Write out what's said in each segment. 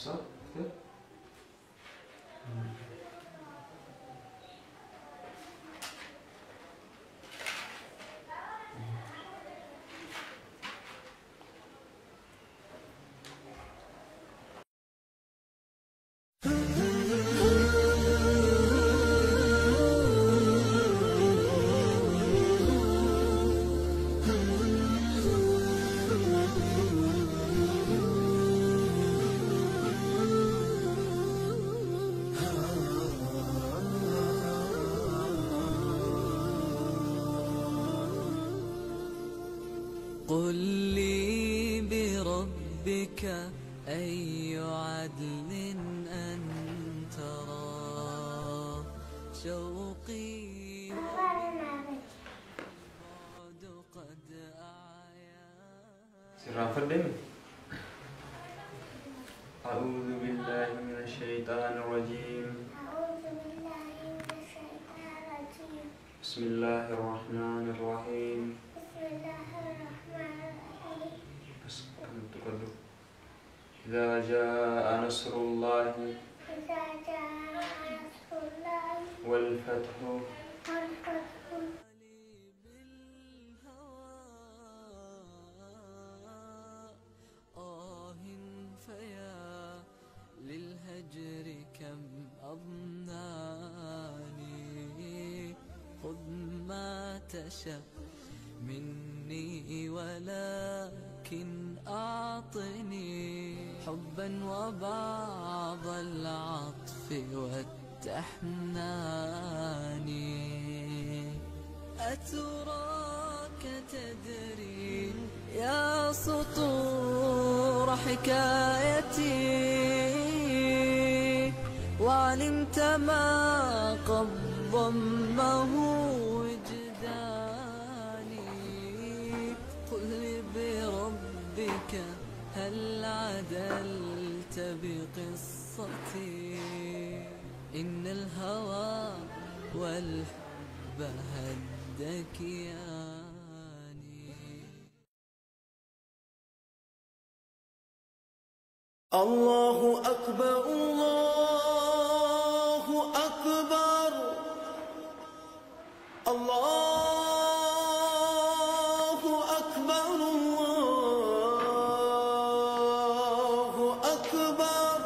صح كده. قل لي بربك أي عدل أن ترى شوقي بعد قد أعيا. سر فردم. أعوذ بالله من الشيطان الرجيم. بسم الله الرحمن الرحيم. إذا جاء نصر الله والفتح فيا للهجر كم أضناني. خذ ما تشاء مني ولكن أعطني حبا وبعض العطف والتحنان. أتراك تدري يا سطور حكايتي وعلمت ما قد ضمه وجداني. قل لي بربك هل عدلت بقصتي؟ إن الهوى والحب هدك ياني. الله أكبر الله أكبر الله أكبر الله أكبر.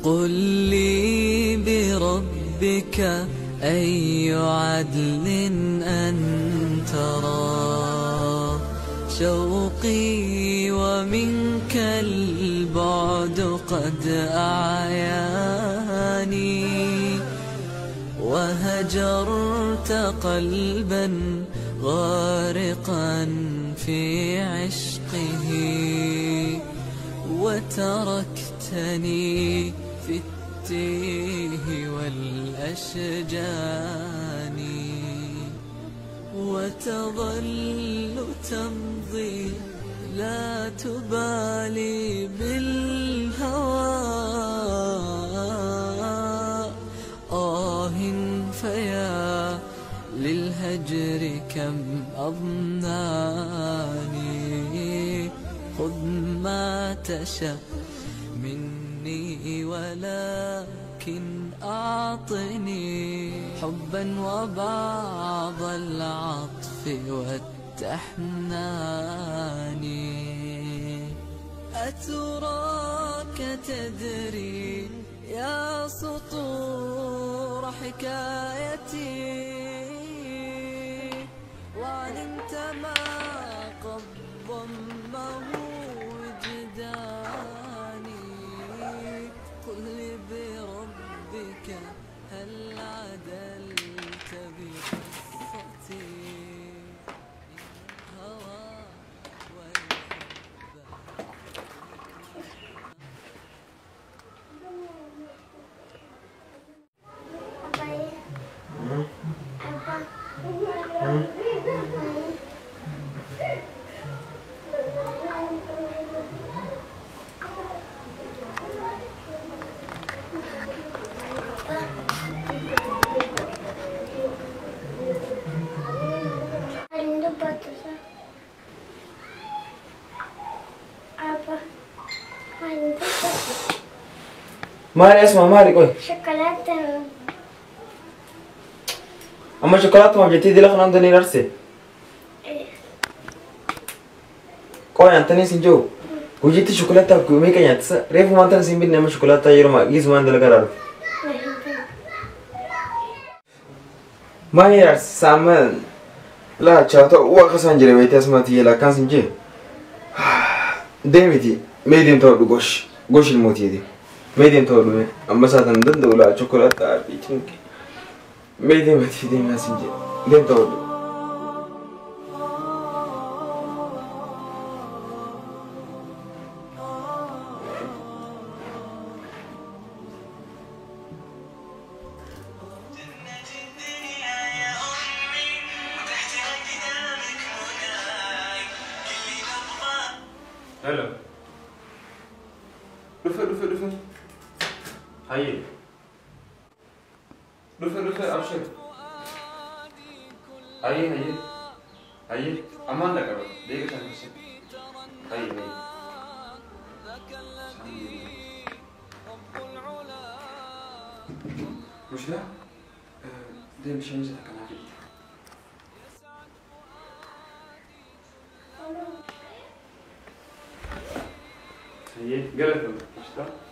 قل لي بربك أي عدل أن ترى شوقي ومنك البعد قد أعياني. وهجرت قلبا غارقا في عشقه وتركتني في التيه والأشجان. وتظل تمضي لا تبالي بالهوى. فيا للهجر كم أضناني. خذ ما تشاء مني ولكن أعطني حبا وبعض العطف والتحنان. أتراك تدري يا سطور حكايتي وعلمت ما قد ضمه وجداني. قل لي بربك مالي اسمع مالي قوي شوكولاتة. أما شوكولاتة ما بجتي دي لخنا عندني نرسي قوي أنت نيسي جو وجيتي شوكولاتة كومي كان يتسا ريفو ما أنت نسيم بيدنا ما شوكولاتة يروما جيز ما عندنا قرار ما هي رس سامان لا تشاطو وقصان جري بيتي اسمتي لا كان سنجي ديمتي ميدين تور غوش الموتي دي ميدين تور أما ساتن دند ولا شوكولاتة أربيتين ميدين متي دي ما سنجي دين تور هلا رفع هاي رفع أبشر هاي أمان لك أبدا ديك شان هاي مش لا ده مش هنزل كمان هي قالت له اشتغل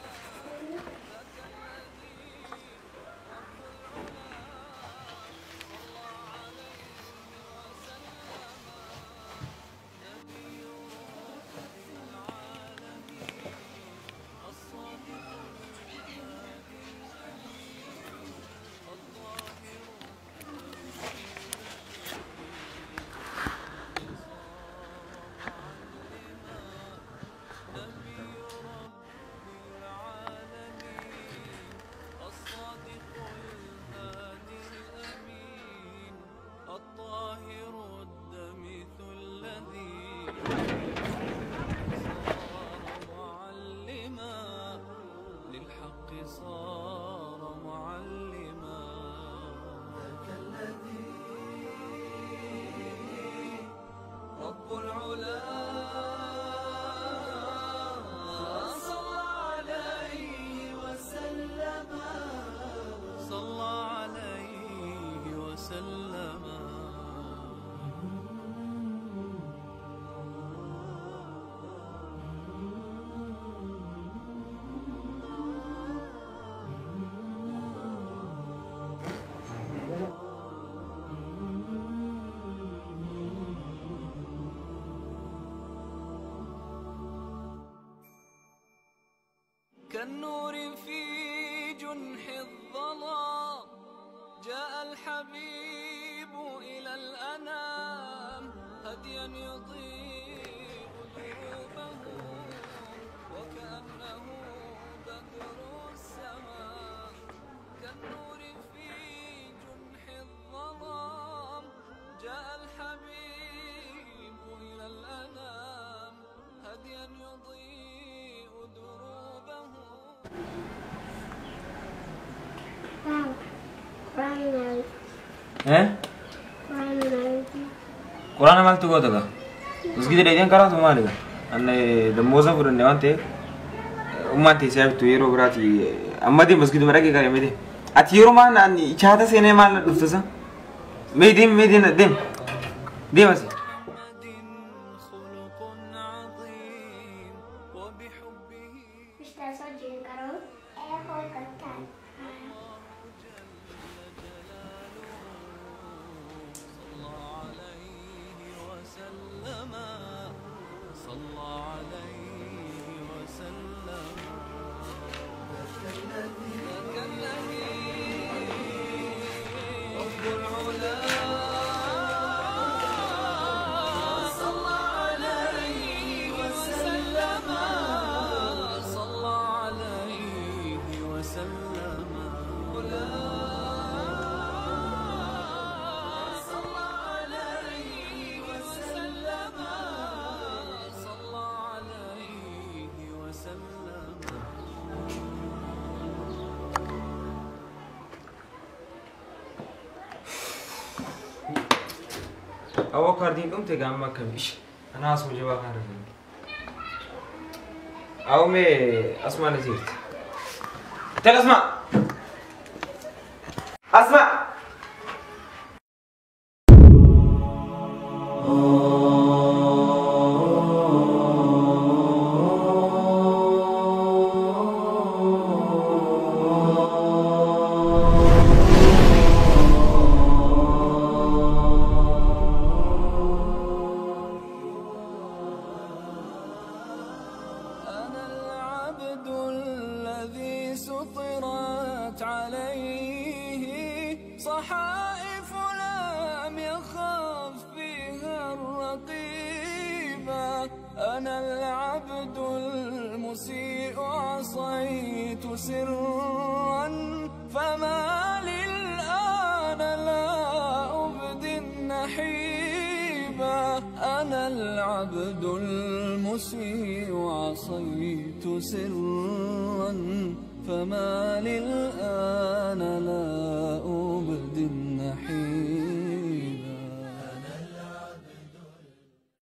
كالنور في جنح الظلام جاء الحبيب إلى الأنام هديا يضيء دروبه وكأنه بدر السماء كالنور في جنح الظلام جاء الحبيب إلى الأنام هديا يضيء دروبه. قرآن مال تقول تبا بس كده دايجان كرا ثم مالك أنا دموزا فرن نوانته أمانتي سيف تويرو براتي أما دي بس كده مراكي كاري ميدي أتيرو ما ناني شهادة سينما مال نفتسا ميدين دم ماسي أو كاردين قمت جام ما كمش أنا أسمع جوا كاردين أو مي أسمع نسيت. تعال أسمع. أسمع. سطرت عليه صحائف لم يخف فيها الرقيبة. أنا العبد المسيء عصيت سرا فما للآن لا أبدي النحيبة. أنا العبد المسيء عصيت سرا فما للآن لا أبدي النحيبة.